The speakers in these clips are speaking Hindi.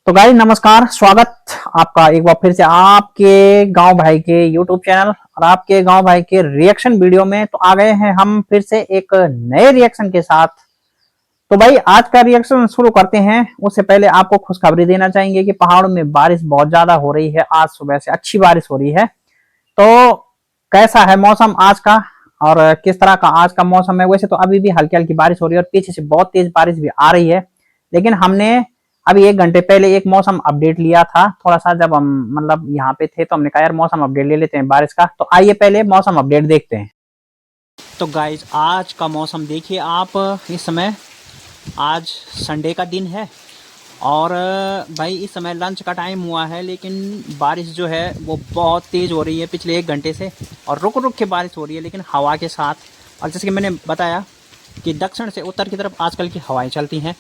तो गाइस नमस्कार, स्वागत आपका एक बार फिर से आपके गांव भाई के YouTube चैनल और आपके गांव भाई के रिएक्शन वीडियो में। तो आ गए हैं हम फिर से एक नए रिएक्शन के साथ। तो भाई आज का रिएक्शन शुरू करते हैं। उससे पहले आपको खुशखबरी देना चाहेंगे कि पहाड़ों में बारिश बहुत ज्यादा हो रही है। आज सुबह से अच्छी बारिश हो रही है। तो कैसा है मौसम आज का और किस तरह का आज का मौसम है? वैसे तो अभी भी हल्की हल्की बारिश हो रही है और पीछे से बहुत तेज बारिश भी आ रही है, लेकिन हमने अभी 1 घंटे पहले एक मौसम अपडेट लिया था। थोड़ा सा जब हम मतलब यहाँ पे थे तो हमने कहा यार मौसम अपडेट ले लेते हैं बारिश का। तो आइए पहले मौसम अपडेट देखते हैं। तो गाइज आज का मौसम देखिए आप। इस समय आज संडे का दिन है और भाई इस समय लंच का टाइम हुआ है, लेकिन बारिश जो है वो बहुत तेज़ हो रही है पिछले 1 घंटे से, और रुक रुक के बारिश हो रही है लेकिन हवा के साथ। और जैसे कि मैंने बताया कि दक्षिण से उत्तर की तरफ आजकल की हवाएं चलती हैं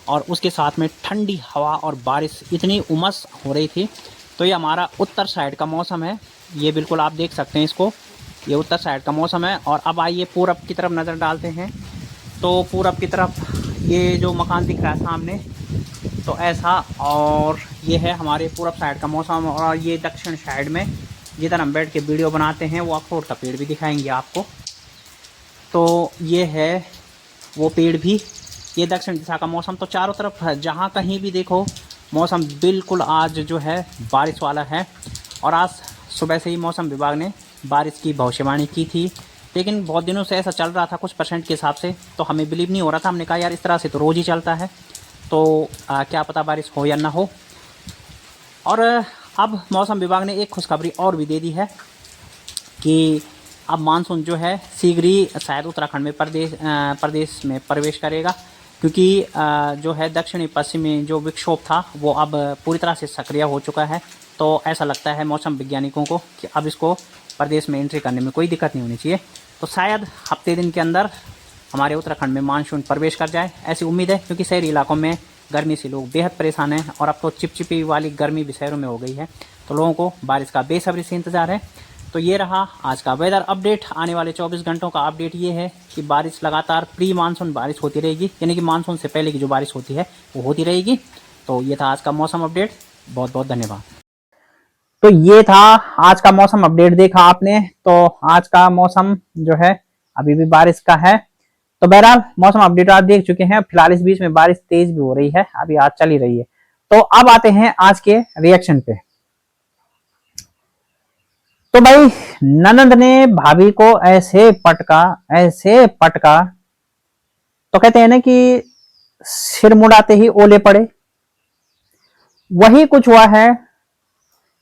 और उसके साथ में ठंडी हवा और बारिश, इतनी उमस हो रही थी। तो ये हमारा उत्तर साइड का मौसम है। ये बिल्कुल आप देख सकते हैं इसको, ये उत्तर साइड का मौसम है। और अब आइए पूरब की तरफ नज़र डालते हैं। तो पूरब की तरफ ये जो मकान दिख रहा है सामने, तो ऐसा, और ये है हमारे पूरब साइड का मौसम। और ये दक्षिण साइड में जिधर हम बैठ के वीडियो बनाते हैं वो अखरोट का पेड़ भी दिखाएंगे आपको। तो ये है वो पेड़ भी, ये दक्षिण दिशा का मौसम। तो चारों तरफ जहाँ कहीं भी देखो मौसम बिल्कुल आज जो है बारिश वाला है। और आज सुबह से ही मौसम विभाग ने बारिश की भविष्यवाणी की थी, लेकिन बहुत दिनों से ऐसा चल रहा था कुछ परसेंट के हिसाब से, तो हमें बिलीव नहीं हो रहा था। हमने कहा यार इस तरह से तो रोज़ ही चलता है, तो क्या पता बारिश हो या ना हो। और अब मौसम विभाग ने एक खुशखबरी और भी दे दी है कि अब मानसून जो है शीघ्र ही शायद उत्तराखंड में प्रदेश में प्रवेश करेगा, क्योंकि जो है दक्षिणी पश्चिमी जो विक्षोभ था वो अब पूरी तरह से सक्रिय हो चुका है। तो ऐसा लगता है मौसम वैज्ञानिकों को कि अब इसको प्रदेश में एंट्री करने में कोई दिक्कत नहीं होनी चाहिए। तो शायद हफ्ते दिन के अंदर हमारे उत्तराखंड में मानसून प्रवेश कर जाए, ऐसी उम्मीद है। क्योंकि शहरी इलाकों में गर्मी से लोग बेहद परेशान हैं और अब तो चिपचिपी वाली गर्मी भी शहरों में हो गई है, तो लोगों को बारिश का बेसब्री से इंतज़ार है। तो ये रहा आज का वेदर अपडेट। आने वाले 24 घंटों का अपडेट ये है कि बारिश लगातार प्री मानसून बारिश होती रहेगी, यानी कि मानसून से पहले की जो बारिश होती है वो होती रहेगी। तो ये था आज का मौसम अपडेट। बहुत बहुत धन्यवाद। तो ये था आज का मौसम अपडेट, देखा आपने। तो आज का मौसम जो है अभी भी बारिश का है। तो बहरहाल मौसम अपडेट आप देख चुके हैं। फिलहाल इस बीच में बारिश तेज भी हो रही है, अभी आज चल ही रही है। तो अब आते हैं आज के रिएक्शन पे। तो भाई ननंद ने भाभी को ऐसे पटका, ऐसे पटका, तो कहते हैं ना कि सिर मुड़ाते ही ओले पड़े। वही कुछ हुआ है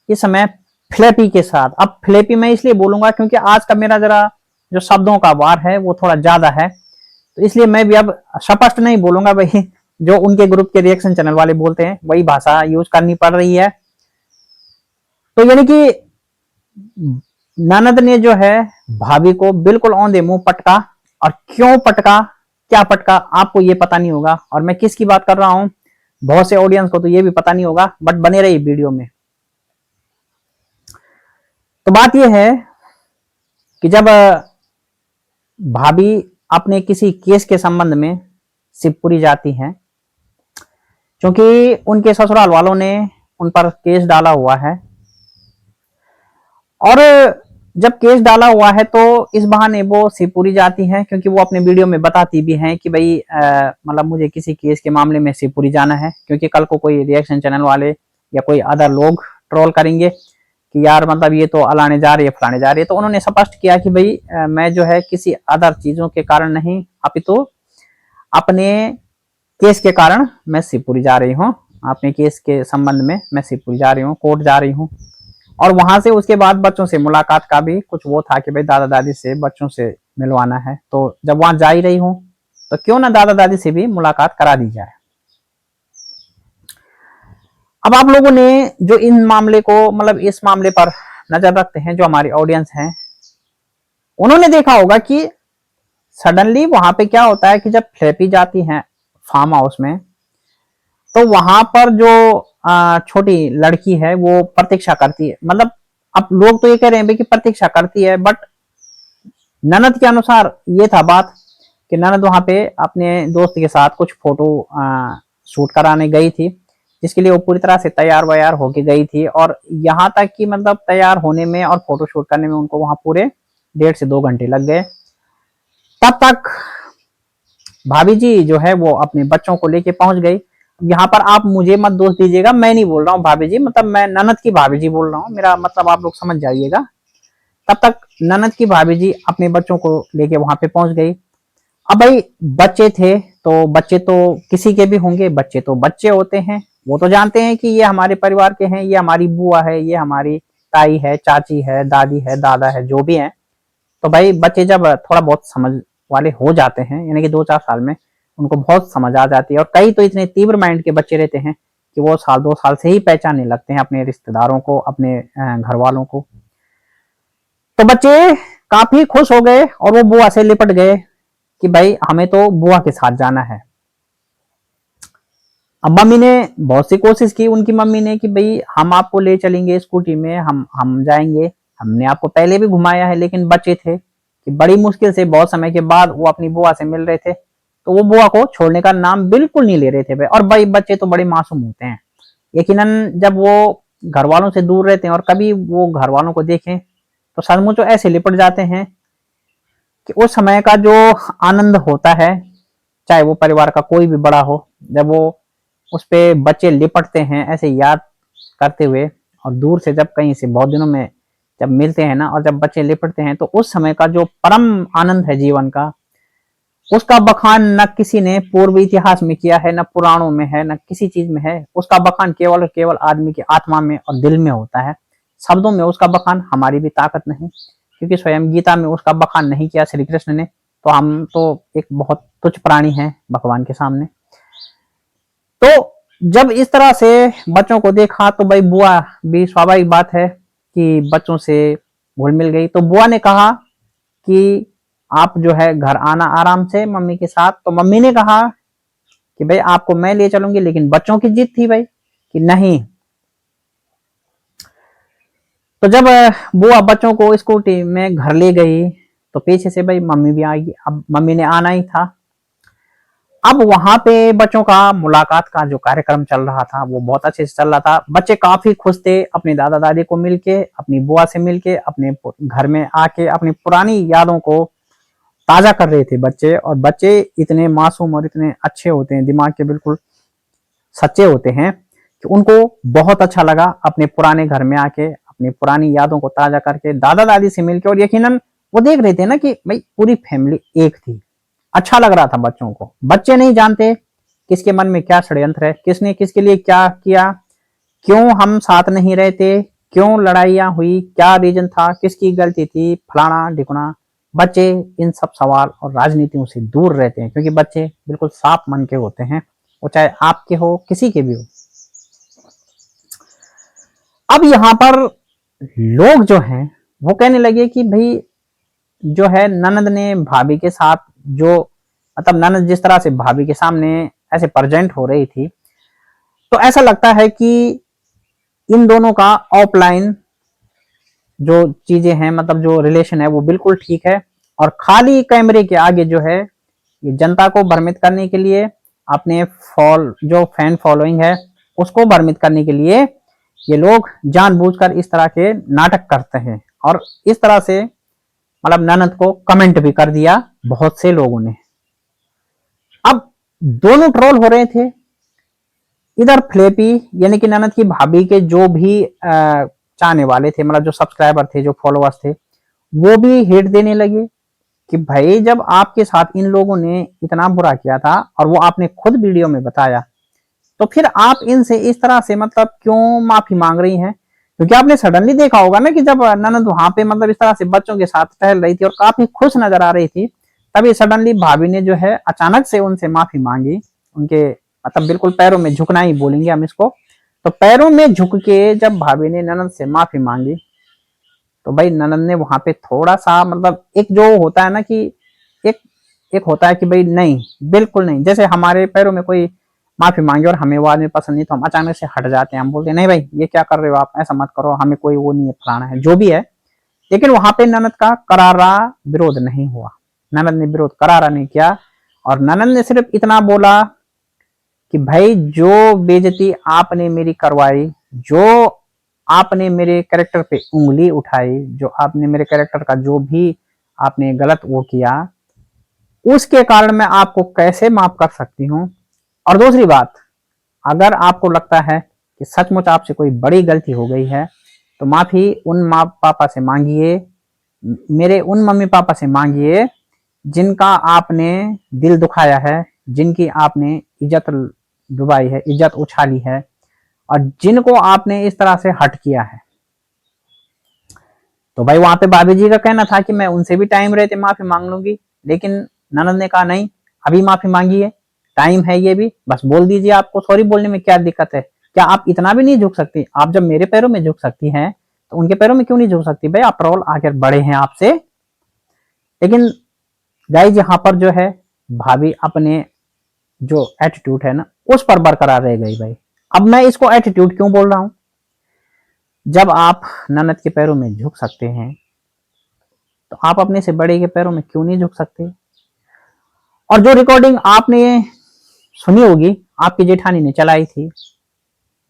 इस समय फ्लैपी के साथ। अब फ्लैपी मैं इसलिए बोलूंगा क्योंकि आज का मेरा जरा जो शब्दों का वार है वो थोड़ा ज्यादा है, तो इसलिए मैं भी अब स्पष्ट नहीं बोलूंगा भाई। जो उनके ग्रुप के रिएक्शन चैनल वाले बोलते हैं वही भाषा यूज करनी पड़ रही है। तो यानी कि ननद ने जो है भाभी को बिल्कुल औंधे मुंह पटका। और क्यों पटका, क्या पटका, आपको ये पता नहीं होगा और मैं किसकी बात कर रहा हूं बहुत से ऑडियंस को तो ये भी पता नहीं होगा, बट बने रही वीडियो में। तो बात ये है कि जब भाभी अपने किसी केस के संबंध में शिवपुरी जाती हैं, क्योंकि उनके ससुराल वालों ने उन पर केस डाला हुआ है, और जब केस डाला हुआ है तो इस बहाने वो शिवपुरी जाती हैं, क्योंकि वो अपने वीडियो में बताती भी हैं कि भाई मतलब मुझे किसी केस के मामले में शिवपुरी जाना है, क्योंकि कल को कोई रिएक्शन चैनल वाले या कोई अदर लोग ट्रोल करेंगे कि यार मतलब ये तो अलाने जा रही है, फलाने जा रही है। तो उन्होंने स्पष्ट किया कि भाई मैं जो है किसी अदर चीजों के कारण नहीं, अपितु अपने केस के कारण मैं शिवपुरी जा रही हूँ। अपने केस के संबंध में मैं शिवपुरी जा रही हूँ, कोर्ट जा रही हूँ। और वहां से उसके बाद बच्चों से मुलाकात का भी कुछ वो था कि भाई दादा दादी से बच्चों से मिलवाना है। तो जब वहां जा ही रही हूँ तो क्यों ना दादा दादी से भी मुलाकात करा दी जाए। अब आप लोगों ने जो इन मामले को मतलब इस मामले पर नजर रखते हैं, जो हमारी ऑडियंस हैं, उन्होंने देखा होगा कि सडनली वहां पे क्या होता है कि जब फ्लैपी जाती हैं फार्म हाउस में, तो वहां पर जो छोटी लड़की है वो प्रतीक्षा करती है। मतलब अब लोग तो ये कह रहे हैं कि प्रतीक्षा करती है, बट ननद के अनुसार ये था बात कि ननद वहां पे अपने दोस्त के साथ कुछ फोटो शूट कराने गई थी। जिसके लिए वो पूरी तरह से तैयार वैयार होके गई थी। और यहाँ तक कि मतलब तैयार होने में और फोटोशूट करने में उनको वहां पूरे 1.5 से 2 घंटे लग गए। तब तक भाभी जी जो है वो अपने बच्चों को लेके पहुंच गई। यहाँ पर आप मुझे मत दोष दीजिएगा, मैं नहीं बोल रहा हूँ भाभी जी, मतलब मैं ननद की भाभी जी बोल रहा हूँ, मेरा मतलब आप लोग समझ जाइएगा। तब तक ननद की भाभी जी अपने बच्चों को लेके वहां पे पहुंच गई। अब भाई बच्चे थे तो बच्चे तो किसी के भी होंगे, बच्चे तो बच्चे होते हैं, वो तो जानते हैं कि ये हमारे परिवार के हैं, ये हमारी बुआ है, ये हमारी ताई है, चाची है, दादी है, दादा है, जो भी है। तो भाई बच्चे जब थोड़ा बहुत समझ वाले हो जाते हैं, यानी कि 2-4 साल में उनको बहुत समझ आ जाती है। और कई तो इतने तीव्र माइंड के बच्चे रहते हैं कि वो 1-2 साल से ही पहचानने लगते हैं अपने रिश्तेदारों को, अपने घर वालों को। तो बच्चे काफी खुश हो गए और वो बुआ से लिपट गए कि भाई हमें तो बुआ के साथ जाना है। अब मम्मी ने बहुत सी कोशिश की, उनकी मम्मी ने, कि भाई हम आपको ले चलेंगे स्कूटी में, हम जाएंगे, हमने आपको पहले भी घुमाया है। लेकिन बच्चे थे कि बड़ी मुश्किल से बहुत समय के बाद वो अपनी बुआ से मिल रहे थे, तो वो बुआ को छोड़ने का नाम बिल्कुल नहीं ले रहे थे भाई। और भाई बच्चे तो बड़े मासूम होते हैं, यकीनन जब वो घर वालों से दूर रहते हैं और कभी वो घर वालों को देखें तो सचमुच ऐसे लिपट जाते हैं कि उस समय का जो आनंद होता है, चाहे वो परिवार का कोई भी बड़ा हो, जब वो उस पे बच्चे लिपटते हैं ऐसे याद करते हुए, और दूर से जब कहीं से बहुत दिनों में जब मिलते हैं ना, और जब बच्चे लिपटते हैं, तो उस समय का जो परम आनंद है जीवन का, उसका बखान न किसी ने पूर्व इतिहास में किया है, न पुराणों में है, न किसी चीज में है। उसका बखान केवल और केवल आदमी की आत्मा में और दिल में होता है। शब्दों में उसका बखान हमारी भी ताकत नहीं, क्योंकि स्वयं गीता में उसका बखान नहीं किया श्री कृष्ण ने, तो हम तो एक बहुत तुच्छ प्राणी हैं भगवान के सामने। तो जब इस तरह से बच्चों को देखा तो भाई बुआ भी, स्वाभाविक बात है कि बच्चों से घुल मिल गई। तो बुआ ने कहा कि आप जो है घर आना आराम से मम्मी के साथ। तो मम्मी ने कहा कि भाई आपको मैं ले चलूंगी, लेकिन बच्चों की जिद थी भाई कि नहीं। तो जब बुआ बच्चों को स्कूटी में घर ले गई तो पीछे से भाई मम्मी भी आएगी। अब मम्मी ने आना ही था। अब वहां पे बच्चों का मुलाकात का जो कार्यक्रम चल रहा था वो बहुत अच्छे से चल रहा था। बच्चे काफी खुश थे अपने दादा दादी को मिलके, अपनी बुआ से मिलके, अपने घर में आके अपनी पुरानी यादों को ताजा कर रहे थे बच्चे। और बच्चे इतने मासूम और इतने अच्छे होते हैं, दिमाग के बिल्कुल सच्चे होते हैं, कि उनको बहुत अच्छा लगा अपने पुराने घर में आके अपनी पुरानी यादों को ताजा करके, दादा दादी से मिलके। और यकीनन वो देख रहे थे ना कि भाई पूरी फैमिली एक थी। अच्छा लग रहा था बच्चों को। बच्चे नहीं जानते किसके मन में क्या षड्यंत्र है, किसने किसके लिए क्या किया, क्यों हम साथ नहीं रहते, क्यों लड़ाइयां हुई, क्या रीजन था, किसकी गलती थी, फलाना ढिकुना। बच्चे इन सब सवाल और राजनीतियों से दूर रहते हैं, क्योंकि बच्चे बिल्कुल साफ मन के होते हैं, वो चाहे आपके हो किसी के भी हो। अब यहाँ पर लोग जो हैं वो कहने लगे कि भाई जो है ननद ने भाभी के साथ जो, मतलब ननद जिस तरह से भाभी के सामने ऐसे प्रेजेंट हो रही थी, तो ऐसा लगता है कि इन दोनों का ऑफलाइन जो चीजें हैं, मतलब जो रिलेशन है वो बिल्कुल ठीक है। और खाली कैमरे के आगे जो है ये जनता को भ्रमित करने के लिए, अपने जो फैन फॉलोइंग है उसको भ्रमित करने के लिए ये लोग जानबूझकर इस तरह के नाटक करते हैं। और इस तरह से मतलब ननद को कमेंट भी कर दिया बहुत से लोगों ने। अब दोनों ट्रोल हो रहे थे। इधर फ्लेपी यानी कि ननद की भाभी के जो भी चाहने वाले थे, मतलब जो सब्सक्राइबर थे, जो फॉलोअर्स थे, वो भी हिट देने लगे कि भाई जब आपके साथ इन लोगों ने इतना बुरा किया था और वो आपने खुद वीडियो में बताया, तो फिर आप इनसे इस तरह से मतलब क्यों माफी मांग रही हैं। क्योंकि आपने सडनली देखा होगा ना कि जब ननद वहां पे मतलब इस तरह से बच्चों के साथ टहल रही थी और काफी खुश नजर आ रही थी, तभी सडनली भाभी ने जो है अचानक से उनसे माफी मांगी। उनके मतलब बिल्कुल पैरों में झुकना ही बोलेंगे हम इसको। तो पैरों में झुक के जब भाभी ने ननद से माफी मांगी, तो भाई ननद ने वहां पे थोड़ा सा मतलब एक जो होता है ना कि एक एक होता है कि भाई नहीं, बिल्कुल नहीं। जैसे हमारे पैरों में कोई माफी मांगे और हमें वो आदमी पसंद नहीं, तो हम अचानक से हट जाते हैं, हम बोलते हैं नहीं भाई ये क्या कर रहे हो आप, ऐसा मत करो, हमें कोई वो नहीं है, फलाना है, जो भी है। लेकिन वहां पे ननद का करारा विरोध नहीं हुआ, ननद ने विरोध करारा नहीं किया। और ननद ने सिर्फ इतना बोला कि भाई जो बेइज्जती आपने मेरी करवाई, जो आपने मेरे कैरेक्टर पे उंगली उठाई, जो आपने मेरे कैरेक्टर का जो भी आपने गलत वो किया, उसके कारण मैं आपको कैसे माफ कर सकती हूँ। और दूसरी बात, अगर आपको लगता है कि सचमुच आपसे कोई बड़ी गलती हो गई है तो माफी उन माँ पापा से मांगिए, मेरे उन मम्मी पापा से मांगिए जिनका आपने दिल दुखाया है, जिनकी आपने इज्जत डुबाई है, इज्जत उछाली है, और जिनको आपने इस तरह से हट किया है। तो भाई वहां पे भाभी जी का कहना था कि मैं उनसे भी टाइम रहते माफी मांग लूंगी, लेकिन ननद ने कहा नहीं, अभी माफी मांगी है, टाइम है, ये भी बस बोल दीजिए, आपको सॉरी बोलने में क्या दिक्कत है? क्या आप इतना भी नहीं झुक सकती? आप जब मेरे पैरों में झुक सकती हैं तो उनके पैरों में क्यों नहीं झुक सकती? भाई आप रोल आकर बड़े हैं आपसे। लेकिन गाइस यहाँ पर जो है भाभी अपने जो एटीट्यूड है ना उस पर बरकरार रह गई भाई। अब मैं इसको एटीट्यूड क्यों बोल रहा हूं? जब आप ननद के पैरों में झुक सकते हैं तो आप अपने से बड़े के पैरों में क्यों नहीं झुक सकते? और जो रिकॉर्डिंग आपने सुनी होगी, आपकी जेठानी ने चलाई थी,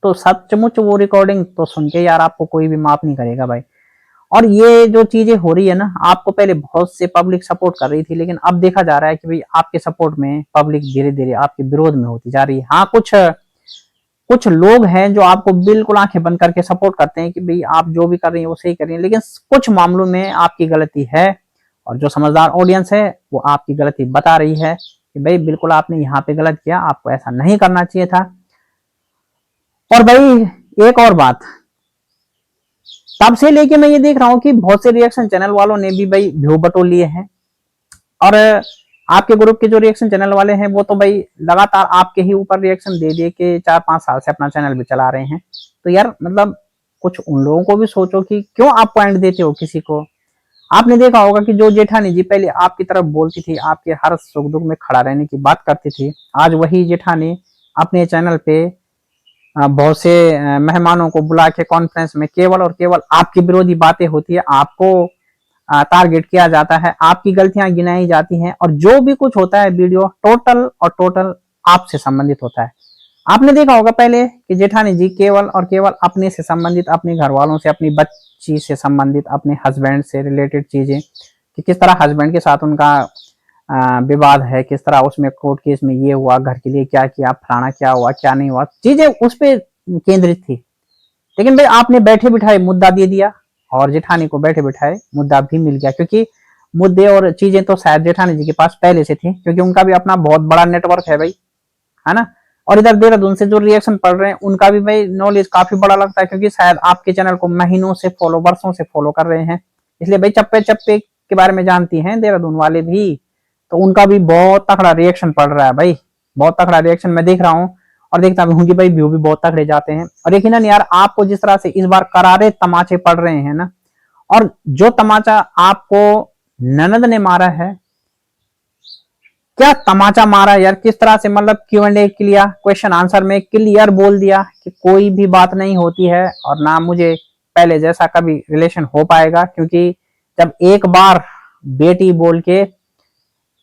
तो सचमुच वो रिकॉर्डिंग तो सुन के यार आपको कोई भी माफ नहीं करेगा भाई। और ये जो चीजें हो रही है ना, आपको पहले बहुत से पब्लिक सपोर्ट कर रही थी, लेकिन अब देखा जा रहा है कि भाई आपके सपोर्ट में पब्लिक धीरे धीरे आपके विरोध में होती जा रही है। हाँ, कुछ कुछ लोग हैं जो आपको बिल्कुल आंखें बंद करके सपोर्ट करते हैं कि भाई आप जो भी कर रही हैं वो सही कर रही हैं, लेकिन कुछ मामलों में आपकी गलती है, और जो समझदार ऑडियंस है वो आपकी गलती बता रही है कि भाई बिल्कुल आपने यहाँ पे गलत किया, आपको ऐसा नहीं करना चाहिए था। और भाई एक और बात, तब से लेके मैं ये देख रहा हूँ कि बहुत से रिएक्शन चैनल वालों ने भी भाई व्यू बटोर लिए हैं, और आपके ग्रुप के जो रिएक्शन चैनल वाले हैं वो तो भाई लगातार आपके ही ऊपर रिएक्शन दे दे के 4-5 साल से अपना चैनल भी चला रहे हैं। तो यार मतलब कुछ उन लोगों को भी सोचो कि क्यों आप पॉइंट देते हो किसी को। आपने देखा होगा कि जो जेठानी जी पहले आपकी तरफ बोलती थी, आपके हर सुख दुख में खड़ा रहने की बात करती थी, आज वही जेठानी अपने चैनल पे बहुत से मेहमानों को बुला के कॉन्फ्रेंस में केवल और केवल आपकी विरोधी बातें होती है, आपको टारगेट किया जाता है, आपकी गलतियां गिनाई जाती हैं, और जो भी कुछ होता है वीडियो टोटल और टोटल आपसे संबंधित होता है। आपने देखा होगा पहले कि जेठानी जी केवल और केवल अपने से संबंधित, अपने घर वालों से, अपनी बच्ची से संबंधित, अपने हस्बैंड से रिलेटेड चीजें, कि किस तरह हस्बैंड के साथ उनका विवाद है, किस तरह उसमें कोर्ट केस में ये हुआ, घर के लिए क्या किया, फलाना क्या हुआ, क्या नहीं हुआ, चीजें उस पर केंद्रित थी। लेकिन भाई आपने बैठे बिठाए मुद्दा दे दिया, और जेठानी को बैठे बिठाए मुद्दा भी मिल गया, क्योंकि मुद्दे और चीजें तो शायद जेठानी जी के पास पहले से थी, क्योंकि उनका भी अपना बहुत बड़ा नेटवर्क है भाई, है ना। और इधर देहरादून से जो रिएक्शन पड़ रहे हैं उनका भी भाई नॉलेज काफी बड़ा लगता है, क्योंकि शायद आपके चैनल को महीनों से फॉलो, वर्षों से फॉलो कर रहे हैं, इसलिए भाई चप्पे चप्पे के बारे में जानती हैं देहरादून वाले भी। तो उनका भी बहुत तगड़ा रिएक्शन पड़ रहा है भाई, बहुत तगड़ा रिएक्शन मैं देख रहा हूँ, और देखता भी हूँ कि भाई व्यू भी बहुत तगड़े जाते हैं। और यकीनन यार आपको जिस तरह से इस बार करारे तमाचे पड़ रहे हैं ना, और जो तमाचा आपको ननद ने मारा है, क्या तमाचा मारा यार, किस तरह से, मतलब Q&A किया, क्वेश्चन आंसर में क्लियर बोल दिया कि कोई भी बात नहीं होती है, और ना मुझे पहले जैसा कभी रिलेशन हो पाएगा, क्योंकि जब एक बार बेटी बोल के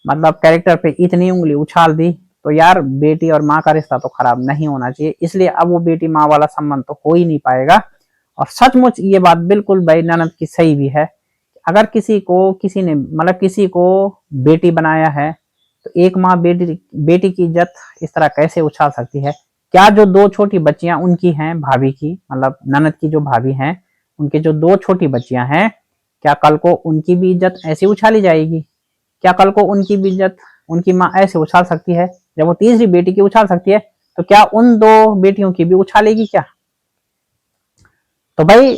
मतलब कैरेक्टर पे इतनी उंगली उछाल दी, तो यार बेटी और माँ का रिश्ता तो खराब नहीं होना चाहिए, इसलिए अब वो बेटी माँ वाला संबंध तो हो ही नहीं पाएगा। और सचमुच ये बात बिल्कुल भाई ननद की सही भी है, अगर किसी को किसी ने मतलब किसी को बेटी बनाया है, तो एक माँ बेटी की इज्जत इस तरह कैसे उछाल सकती है? क्या जो 2 छोटी बच्चियां उनकी हैं, भाभी की, मतलब ननद की जो भाभी हैं, उनके जो 2 छोटी बच्चियां हैं, क्या कल को उनकी भी इज्जत ऐसी उछाली जाएगी? क्या कल को उनकी भी इज्जत उनकी माँ ऐसे उछाल सकती है? जब वो तीसरी बेटी की उछाल सकती है, तो क्या उन 2 बेटियों की भी उछालेगी क्या? तो भाई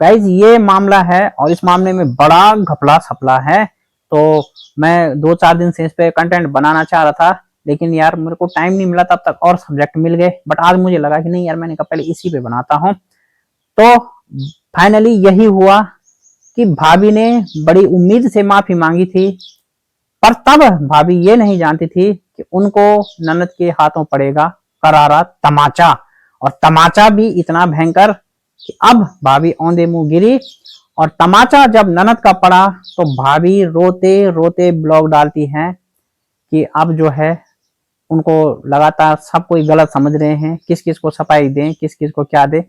गाइज ये मामला है, और इस मामले में बड़ा घपला सपला है। तो मैं 2-4 दिन से इस पे कंटेंट बनाना चाह रहा था, लेकिन यार मेरे को टाइम नहीं मिला, तब तक और सब्जेक्ट मिल गए, बट आज मुझे लगा कि नहीं यार, मैंने कहा पहले इसी पे बनाता हूँ। तो फाइनली यही हुआ कि भाभी ने बड़ी उम्मीद से माफी मांगी थी, पर तब भाभी ये नहीं जानती थी कि उनको ननद के हाथों पड़ेगा करारा तमाचा, और तमाचा भी इतना भयंकर कि अब भाभी औंधे मुंह गिरी। और तमाचा जब ननद का पड़ा तो भाभी रोते रोते ब्लॉग डालती हैं कि अब जो है उनको लगातार सब कोई गलत समझ रहे हैं, किस किस को सफाई दें, किस किस को क्या दें।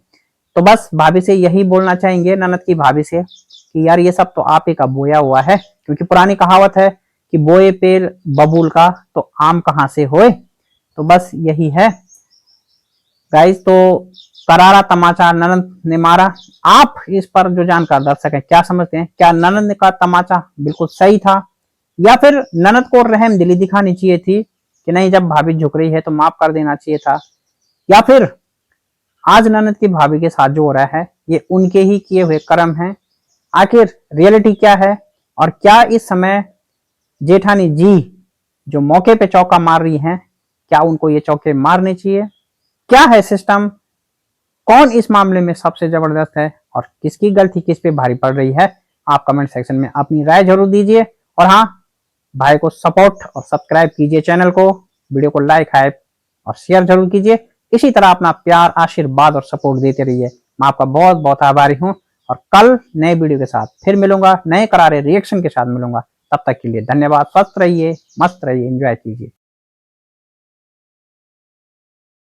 तो बस भाभी से यही बोलना चाहेंगे, ननद की भाभी से, कि यार ये सब तो आप ही का बोया हुआ है, क्योंकि पुरानी कहावत है कि बोए पेड़ बबूल का तो आम कहां से होए। तो बस यही है गाइस। तो करारा तमाचा ननद ने मारा। आप इस पर जो जानकार दर्शक है क्या समझते हैं? क्या ननद का तमाचा बिल्कुल सही था, या फिर ननद को रहम दिली दिखानी चाहिए थी कि नहीं, जब भाभी झुक रही है तो माफ कर देना चाहिए था, या फिर आज ननद की भाभी के साथ जो हो रहा है ये उनके ही किए हुए कर्म है? आखिर रियलिटी क्या है? और क्या इस समय जेठानी जी जो मौके पे चौका मार रही हैं, क्या उनको ये चौके मारने चाहिए? क्या है सिस्टम? कौन इस मामले में सबसे जबरदस्त है और किसकी गलती किस पे भारी पड़ रही है? आप कमेंट सेक्शन में अपनी राय जरूर दीजिए। और हाँ, भाई को सपोर्ट और सब्सक्राइब कीजिए चैनल को, वीडियो को लाइक हाइप और शेयर जरूर कीजिए। इसी तरह अपना प्यार, आशीर्वाद और सपोर्ट देते रहिए। मैं आपका बहुत बहुत आभारी हूँ, और कल नए वीडियो के साथ फिर मिलूंगा, नए करारे रिएक्शन के साथ मिलूंगा। तब तक के लिए धन्यवाद। स्वस्थ रहिए, मस्त रहिए, एंजॉय कीजिए।